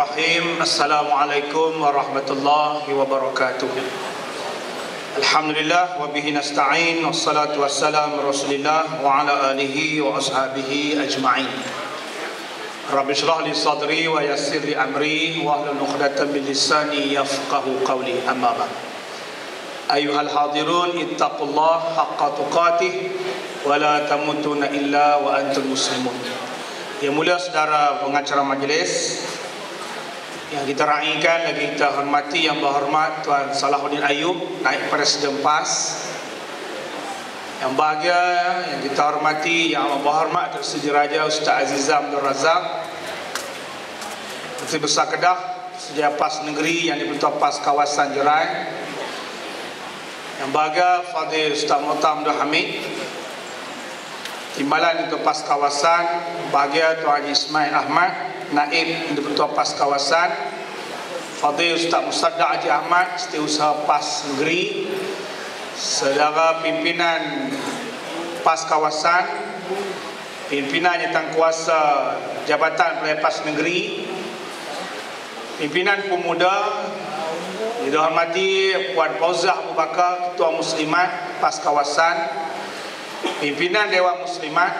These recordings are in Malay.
Bismillahirrahmanirrahim. Assalamualaikum warahmatullahi wabarakatuh. Alhamdulillah wa bihi nasta'in, wassalatu wassalamu Rasulillah wa ala alihi wa ashabihi ajma'in. Rabbi shrah li sadri wa yassir li amri wa hlul 'uqdatam min lisani yafqahu qawli. Amma ba'd. Ayyuhal hadirun, ittaqullaha haqqa tuqatih wa la tamutunna illa wa antum muslimun. Yang mulia saudara pengacara majlis yang kita raikan, lagi kita hormati yang berhormat Tuan Salahuddin Ayub, naib Presiden PAS. Yang bahagia yang kita hormati yang berhormat Datuk Seri Raja Ustaz Azizah Abdul Razak, Menteri Besar Kedah, Sedia PAS Negeri yang di-Ketua PAS Kawasan Jerai. Yang bahagia Fadil Ustaz Muhtar Abdul Hamid, Timbalan untuk PAS Kawasan. Bahagia Tuan Haji Ismail Ahmad, Naib Ketua PAS Kawasan. Fadil Ustaz Musaddak Haji Ahmad, Setiausaha PAS Negeri. Saudara pimpinan PAS Kawasan, pimpinan Jawatan Jabatan Pelayan PAS Negeri, pimpinan pemuda yang dihormati Puan Fauzah Abu Bakar, Ketua Muslimat PAS Kawasan, pimpinan Dewan Muslimat,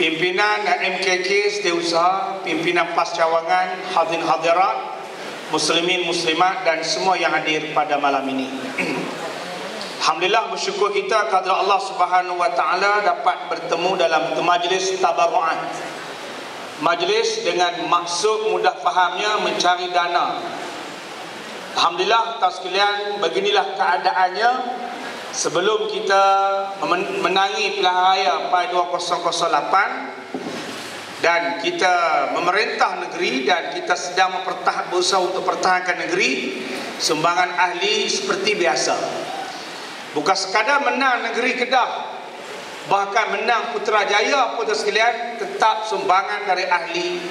pimpinan MKK Setiausaha, pimpinan PAS Cawangan, hadirin hadirat, muslimin muslimat dan semua yang hadir pada malam ini. Alhamdulillah, bersyukur kita kepada Allah Subhanahu wa taala dapat bertemu dalam majlis tabarruat. Majlis dengan maksud mudah fahamnya mencari dana. Alhamdulillah, tuan sekalian, beginilah keadaannya sebelum kita menangi pilihan raya pada 2008 dan kita memerintah negeri dan kita sedang berusaha untuk pertahankan negeri. Sumbangan ahli seperti biasa, bukan sekadar menang negeri Kedah, bahkan menang Putrajaya pun sekalian, tetap sumbangan dari ahli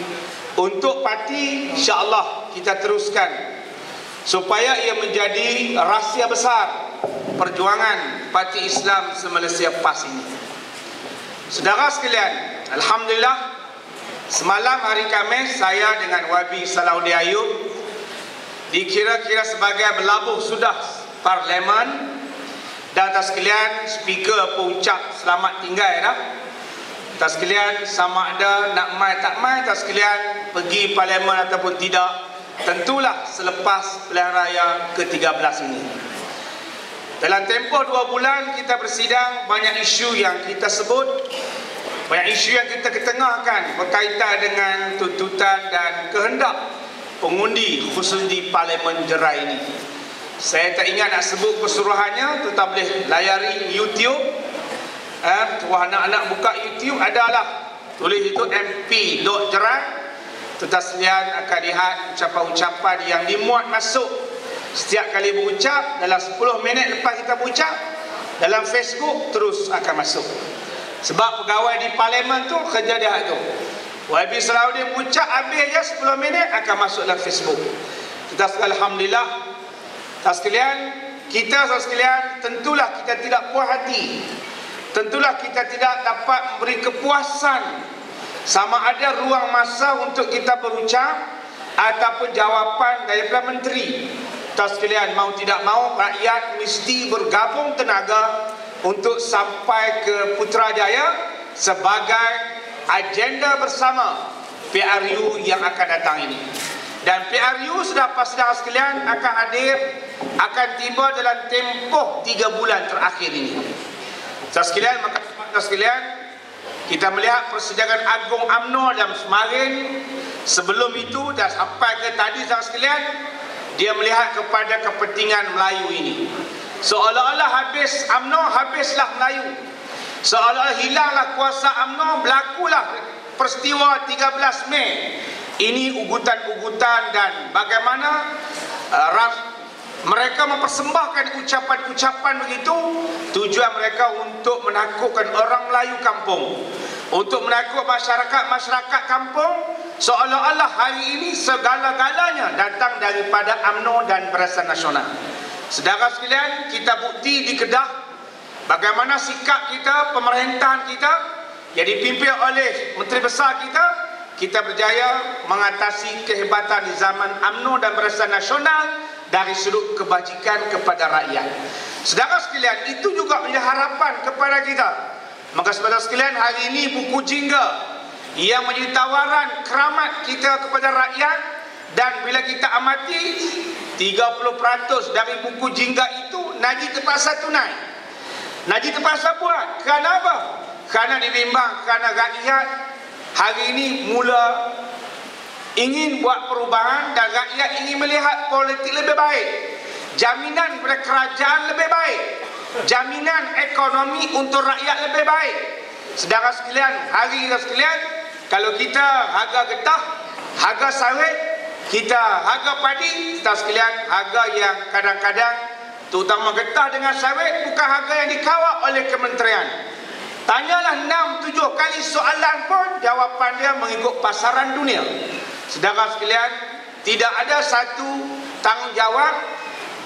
untuk parti. InsyaAllah kita teruskan supaya ia menjadi rahsia besar perjuangan Parti Islam se-Malaysia PAS ini. Saudara sekalian, alhamdulillah, semalam hari Khamis saya dengan Wabi Salahuddin Ayub dikira-kira sebagai berlabuh sudah parlimen, dan tuan sekalian speaker pun ucap selamat tinggal dah. Tuan sekalian, sama ada nak mai tak mai, tuan sekalian pergi parlimen ataupun tidak, tentulah selepas pilihan raya ke-13 ini. Dalam tempoh 2 bulan kita bersidang, banyak isu yang kita sebut, banyak isu yang kita ketengahkan berkaitan dengan tuntutan dan kehendak pengundi khusus di Parlimen Jerai ini. Saya tak ingat nak sebut keseluruhannya, tu tak boleh layari YouTube. Wah, anak-anak buka YouTube, adalah tulis itu MP Dok Jerai. Tuan sekalian akan lihat ucapan-ucapan yang dimuat masuk setiap kali berucap. Dalam 10 minit lepas kita berucap, dalam Facebook terus akan masuk. Sebab pegawai di parlimen tu kerja dia tu. YB Salahuddin berucap habis je 10 minit akan masuk dalam Facebook. Kita alhamdulillah, tuan sekalian, tentulah kita tidak puas hati. Tentulah kita tidak dapat memberi kepuasan sama ada ruang masa untuk kita berucap ataupun jawapan daripada menteri. Tuan sekalian, mau tidak mau rakyat mesti bergabung tenaga untuk sampai ke Putrajaya sebagai agenda bersama PRU yang akan datang ini. Dan PRU sudah pasti sekalian akan hadir, akan tiba dalam tempoh 3 bulan terakhir ini. Tuan sekalian, maka tuan sekalian, kita melihat persidangan Agung UMNO dalam Semarin. Sebelum itu dan sampai ke tadi tuan sekalian, dia melihat kepada kepentingan Melayu ini. Seolah-olah habis UMNO, habislah Melayu. Seolah-olah hilanglah kuasa UMNO, berlakulah peristiwa 13 Mei. Ini ugutan-ugutan dan bagaimana mereka mempersembahkan ucapan-ucapan begitu. Tujuan mereka untuk menakutkan orang Melayu kampung, untuk menakut masyarakat kampung, seolah-olah hari ini segala-galanya datang daripada UMNO dan Barisan Nasional. Saudara sekalian, kita bukti di Kedah bagaimana sikap kita, pemerintahan kita yang dipimpin oleh Menteri Besar kita kita berjaya mengatasi kehebatan di zaman UMNO dan Barisan Nasional dari sudut kebajikan kepada rakyat. Saudara sekalian, itu juga menjadi harapan kepada kita. Maka saudara sekalian, hari ini buku Jingga yang menjadi tawaran keramat kita kepada rakyat, dan bila kita amati 30% dari buku Jingga itu Najib terpaksa tunai, Najib terpaksa buat. Kerana apa? Kerana ditimbang, kerana rakyat hari ini mula ingin buat perubahan dan rakyat ingin melihat politik lebih baik, jaminan kepada kerajaan lebih baik, jaminan ekonomi untuk rakyat lebih baik. Saudara sekalian, hari ini sekalian, kalau kita harga getah, harga sawit, kita harga padi, saudara sekalian, harga yang kadang-kadang terutama getah dengan sawit bukan harga yang dikawal oleh kementerian. Tanyalah 6-7 kali soalan pun jawapan dia mengikut pasaran dunia. Saudara sekalian, tidak ada satu tanggungjawab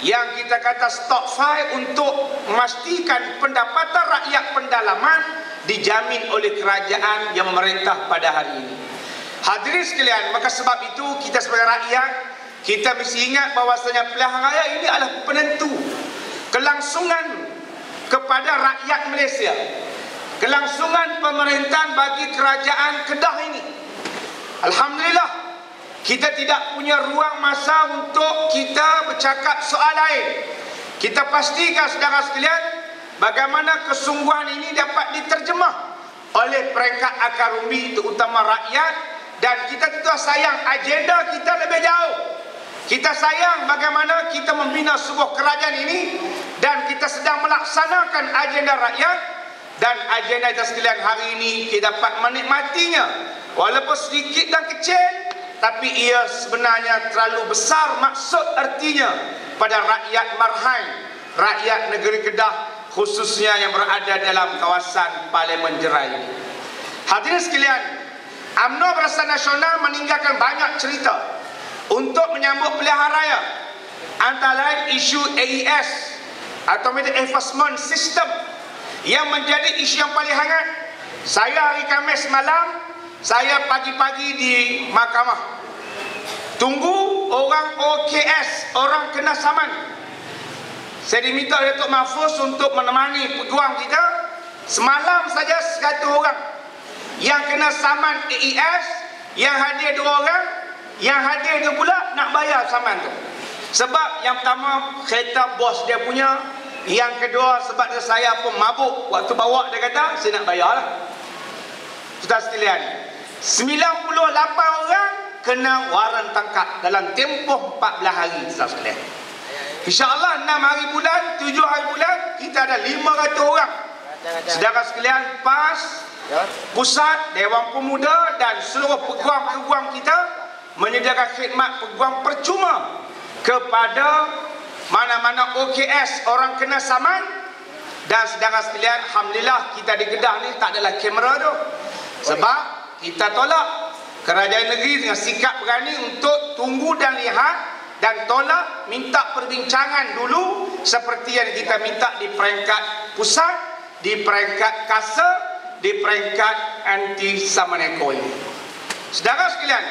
yang kita kata stock file untuk memastikan pendapatan rakyat pendalaman dijamin oleh kerajaan yang memerintah pada hari ini. Hadirin sekalian, maka sebab itu kita sebagai rakyat, kita mesti ingat bahawasanya pilihan raya ini adalah penentu kelangsungan kepada rakyat Malaysia, kelangsungan pemerintahan bagi kerajaan Kedah ini. Alhamdulillah, kita tidak punya ruang masa untuk kita bercakap soal lain. Kita pastikan saudara sekalian, bagaimana kesungguhan ini dapat diterjemah oleh peringkat akar umbi terutama rakyat. Dan kita tentu sayang agenda kita lebih jauh. Kita sayang bagaimana kita membina sebuah kerajaan ini, dan kita sedang melaksanakan agenda rakyat. Dan agenda kita sekalian hari ini kita dapat menikmatinya, walaupun sedikit dan kecil, tapi ia sebenarnya terlalu besar maksud artinya pada rakyat Marhain, rakyat negeri Kedah, khususnya yang berada dalam kawasan Parlimen Jerai ini. Hadirin sekalian, UMNO Barisan Nasional meninggalkan banyak cerita untuk menyambut pilihan raya. Antara lain isu AES, Automated Enforcement System, yang menjadi isu yang paling hangat. Saya hari Khamis malam, saya pagi-pagi di mahkamah tunggu orang OKS, orang kena saman. Saya diminta oleh Datuk Mahfuz untuk menemani peguam kita. Semalam saja 100 orang yang kena saman AES, yang hadir 2 orang, yang hadir 2 pula nak bayar saman tu. Sebab yang pertama kereta bos dia punya, yang kedua sebab dia saya pun mabuk waktu bawa, dia kata saya nak bayar lah. Saudara sekalian, 98 orang kena waran tangkap dalam tempoh 14 hari. Saudara sekalian, InsyaAllah 6 hari bulan, 7 hari bulan, kita ada 500 orang. Saudara sekalian, PAS, Pusat, Dewan Pemuda dan seluruh peguam-peguam kita menyediakan khidmat peguam percuma kepada mana-mana OKS orang kena saman. Dan saudara sekalian, alhamdulillah kita di Kedah ni tak adalah kamera tu. Sebab kita tolak kerajaan negeri dengan sikap berani untuk tunggu dan lihat, dan tolak minta perbincangan dulu seperti yang kita minta di peringkat pusat, di peringkat KASA, di peringkat anti samaneko ini. Saudara sekalian,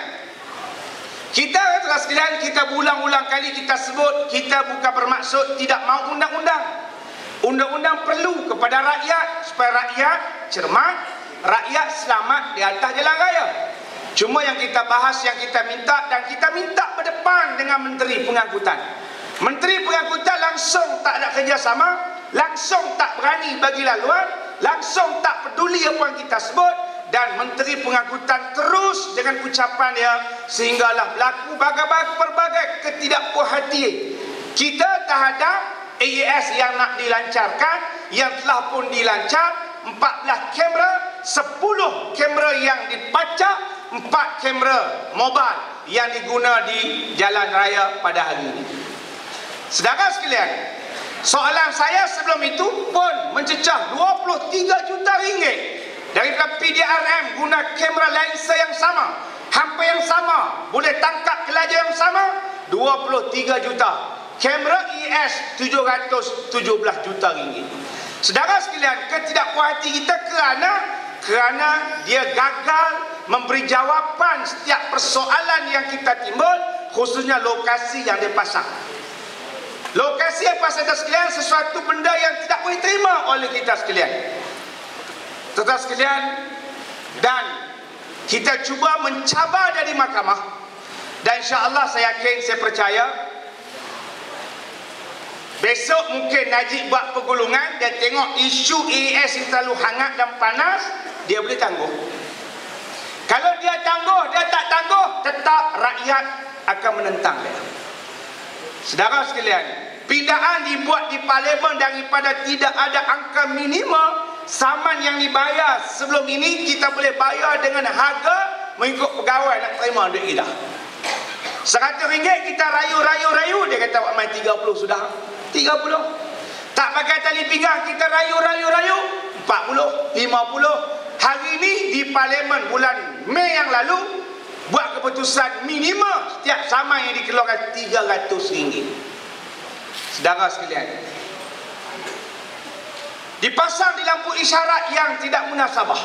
kita berulang-ulang kali kita sebut, kita bukan bermaksud tidak mahu undang-undang. Undang-undang perlu kepada rakyat supaya rakyat cermat, rakyat selamat di atas jalan raya. Cuma yang kita bahas, yang kita minta, dan kita minta berdepan dengan Menteri Pengangkutan. Menteri Pengangkutan langsung tak ada kerjasama, langsung tak berani bagi laluan, langsung tak peduli apa yang kita sebut. Dan Menteri Pengangkutan terus dengan ucapan dia, sehinggalah berlaku berbagai ketidakpuasihatian kita terhadap AES yang nak dilancarkan, yang telah pun dilancar. 14 kamera, 10 kamera yang dipacak, 4 kamera mobile yang diguna di jalan raya pada hari ini. Saudara sekalian, soalan saya sebelum itu pun mencecah 23 juta ringgit daripada PDRM guna kamera lensa yang sama, hampir yang sama, boleh tangkap kelajuan yang sama, 23 juta. Kamera ES 717 juta ringgit. Saudara sekalian, ketidakpuas hati kita kerana dia gagal memberi jawapan setiap persoalan yang kita timbul, khususnya lokasi yang dipasang. Lokasi yang pasang sekalian sesuatu benda yang tidak boleh terima oleh kita sekalian. Tuan-tuan sekalian, dan kita cuba mencabar dari mahkamah, dan insya-Allah saya yakin, saya percaya besok mungkin Najib buat pergulungan, dia tengok isu AAS yang terlalu hangat dan panas, dia boleh tangguh. Kalau dia tangguh, dia tak tangguh, tetap rakyat akan menentang dia. Saudara sekalian, pindaan dibuat di parlimen daripada tidak ada angka minimum saman yang dibayar. Sebelum ini kita boleh bayar dengan harga mengikut pegawai nak terima duit kita. RM100 kita rayu, dia kata main 30 sudah. 30. Tak pakai tali pinggang, kita rayu 40, 50. Hari ini di parlimen bulan Mei yang lalu buat keputusan minimum setiap saman yang dikeluarkan RM300. Saudara sekalian, dipasang di lampu isyarat yang tidak munasabah.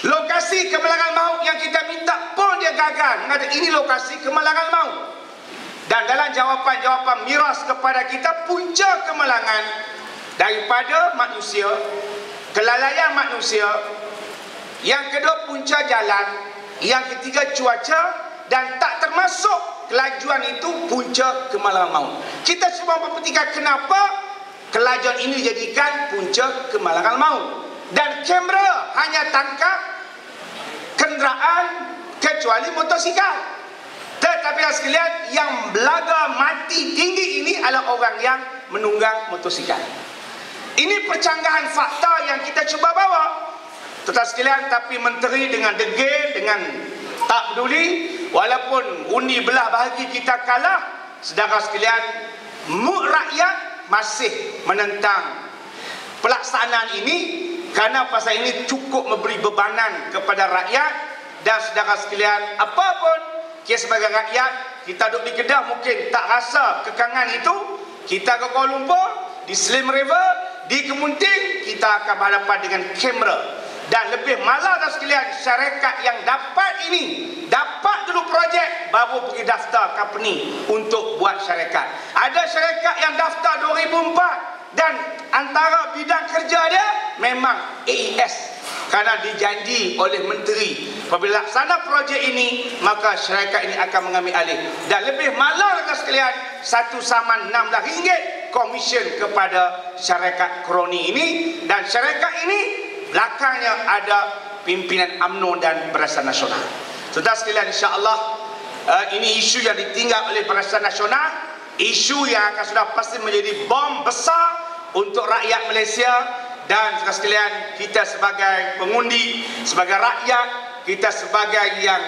Lokasi kemalangan maut yang kita minta pun dia gagal. Mengatakan ini lokasi kemalangan maut. Dan dalam jawapan-jawapan miras kepada kita, punca kemalangan daripada manusia, kelalaian manusia. Yang kedua punca jalan. Yang ketiga cuaca. Dan tak termasuk kelajuan itu punca kemalangan maut. Kita semua memperhatikan kenapa kelajuan ini dijadikan punca kemalangan maut. Dan kamera hanya tangkap kenderaan kecuali motosikal. Tetapi sekalian, yang belaga mati tinggi ini adalah orang yang menunggang motosikal. Ini percanggahan fakta yang kita cuba bawa. Tetapi sekalian, tapi menteri dengan degil, dengan tak peduli, walaupun undi belah bahagi kita kalah, saudara sekalian, rakyat masih menentang pelaksanaan ini kerana pasal ini cukup memberi bebanan kepada rakyat. Dan saudara sekalian, apapun kita sebagai rakyat, kita duduk di Kedah mungkin tak rasa kekangan itu. Kita ke Kuala Lumpur, di Slim River, di Kemunting, kita akan berhadapan dengan kamera. Dan lebih malah sekalian, syarikat yang dapat ini, dapat dulu projek, baru pergi daftar company untuk buat syarikat. Ada syarikat yang daftar 2004 dan antara bidang kerja dia memang AES. Kerana dijanji oleh menteri, apabila laksana projek ini, maka syarikat ini akan mengambil alih. Dan lebih malah sekalian, satu saman RM16 komisen kepada syarikat kroni ini. Dan syarikat ini belakangnya ada pimpinan UMNO dan Barisan Nasional. Saudara sekalian, insya-Allah ini isu yang ditinggal oleh Barisan Nasional, isu yang akan sudah pasti menjadi bom besar untuk rakyat Malaysia. Dan sekalian, kita sebagai pengundi, sebagai rakyat, kita sebagai yang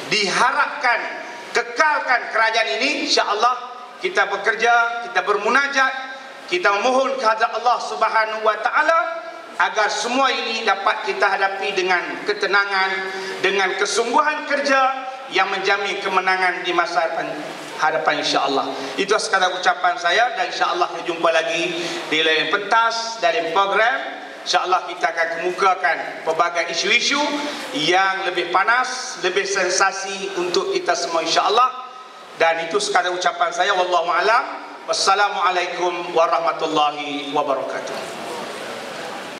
diharapkan kekalkan kerajaan ini, insya-Allah kita bekerja, kita bermunajat, kita memohon kehadrat Allah Subhanahu wa taala agar semua ini dapat kita hadapi dengan ketenangan, dengan kesungguhan kerja yang menjamin kemenangan di masa hadapan, insya-Allah. Itu sekadar ucapan saya, dan insya-Allah kita jumpa lagi di lain pentas dari program. Insya-Allah kita akan kemukakan pelbagai isu-isu yang lebih panas, lebih sensasi untuk kita semua, insya-Allah. Dan itu sekadar ucapan saya. Wallahu a'lam. Wassalamualaikum warahmatullahi wabarakatuh.